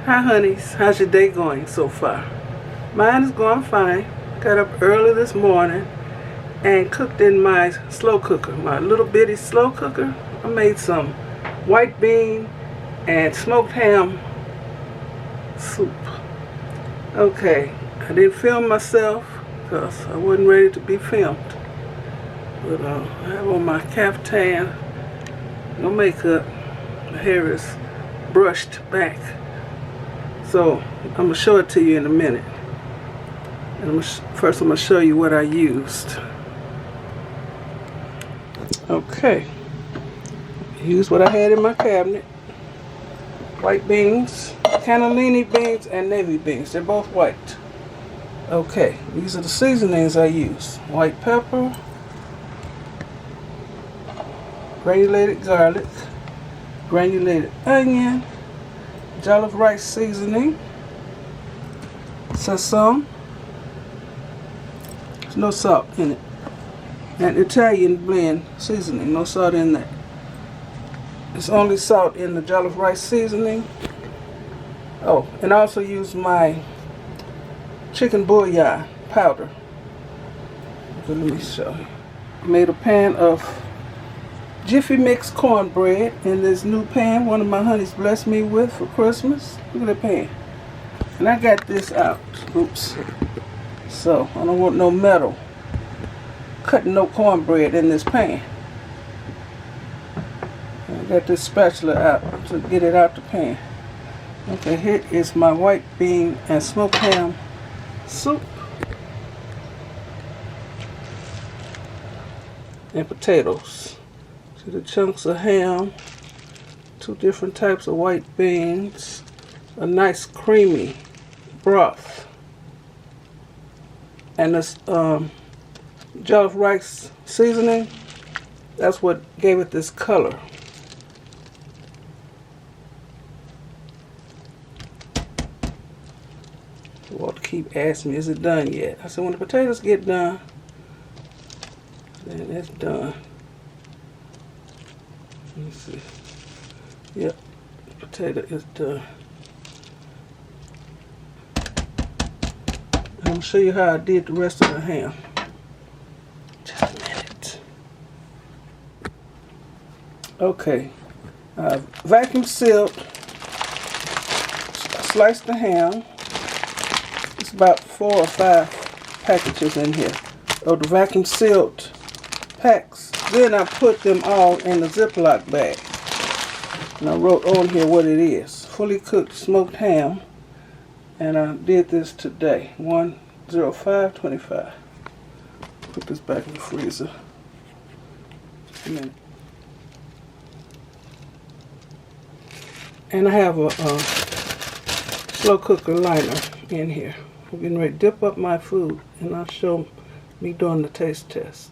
Hi honeys, how's your day going so far? Mine is going fine. Got up early this morning and cooked in my slow cooker, my little bitty slow cooker. I made some white bean and smoked ham soup. Okay, I didn't film myself because I wasn't ready to be filmed. But I have on my caftan, no makeup, my hair is brushed back. So I'm going to show it to you in a minute. And first I'm going to show you what I used. Okay. Used what I had in my cabinet. White beans, cannellini beans, and navy beans. They're both white. Okay, these are the seasonings I use. White pepper, granulated garlic, granulated onion, jollof rice seasoning, sesame, there's no salt in it, and Italian blend seasoning, no salt in that. There's only salt in the jollof rice seasoning. Oh, and I also use my chicken bouillon powder. Okay, let me show you. I made a pan of Jiffy Mix cornbread in this new pan one of my honeys blessed me with for Christmas. Look at the pan. And I got this out. Oops. So I don't want no metal cutting no cornbread in this pan. I got this spatula out to get it out the pan. Okay, here is my white bean and smoked ham soup. And potatoes. See the chunks of ham, 2 different types of white beans, a nice creamy broth, and this jollof rice seasoning. That's what gave it this color. Walt keep asking me, is it done yet? I said, when the potatoes get done, then it's done. Let me see. Yep, the potato is done. I'm going to show you how I did the rest of the ham. Just a minute. Okay, vacuum sealed, sliced the ham. It's about 4 or 5 packages in here of the vacuum sealed packs. Then I put them all in a Ziploc bag. And I wrote on here what it is. Fully cooked smoked ham. And I did this today. 105.25. Put this back in the freezer. Just a minute. And I have a slow cooker liner in here. I'm getting ready to dip up my food, and I'll show me doing the taste test.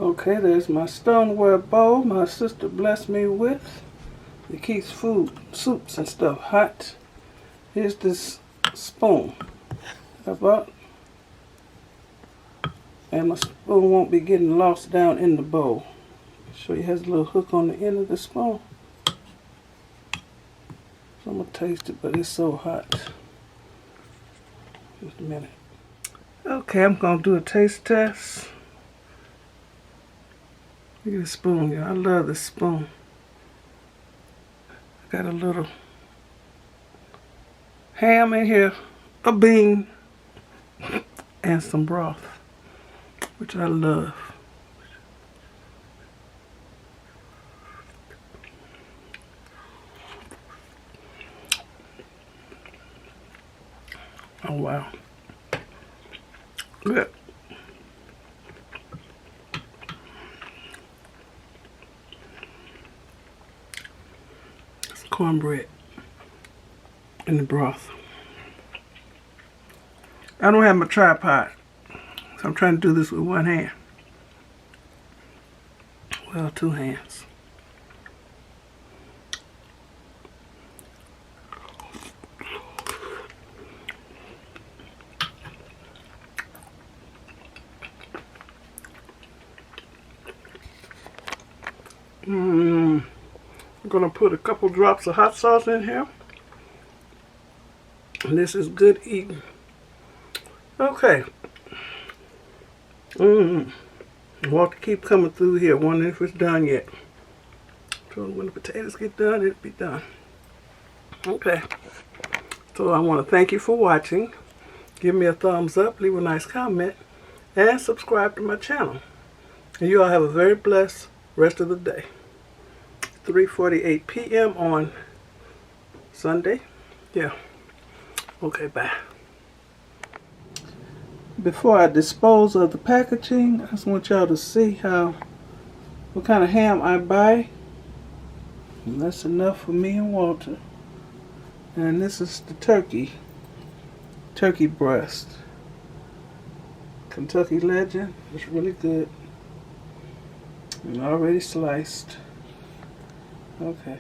Okay, there's my stoneware bowl my sister blessed me with. It keeps food, soups and stuff hot. Here's this spoon I bought. And my spoon won't be getting lost down in the bowl. I'll show you, it has a little hook on the end of the spoon. So I'm going to taste it, but it's so hot. Just a minute. Okay, I'm going to do a taste test. Look at the spoon, y'all. I love this spoon. I got a little ham in here, a bean, and some broth, which I love. Oh wow. Good. It's cornbread in the broth. I don't have my tripod, so I'm trying to do this with one hand. Well, 2 hands. I'm gonna put a couple drops of hot sauce in here. This is good eating. Okay. Walter keep coming through here, wondering if it's done yet. So when the potatoes get done, it'll be done. Okay. So I want to thank you for watching. Give me a thumbs up, leave a nice comment, and subscribe to my channel. And you all have a very blessed rest of the day. 3:48 p.m. on Sunday. Yeah. Okay, bye. Before I dispose of the packaging, I just want y'all to see what kind of ham I buy. And that's enough for me and Walter. And this is the turkey breast. Kentucky Legend. It's really good. And already sliced. Okay.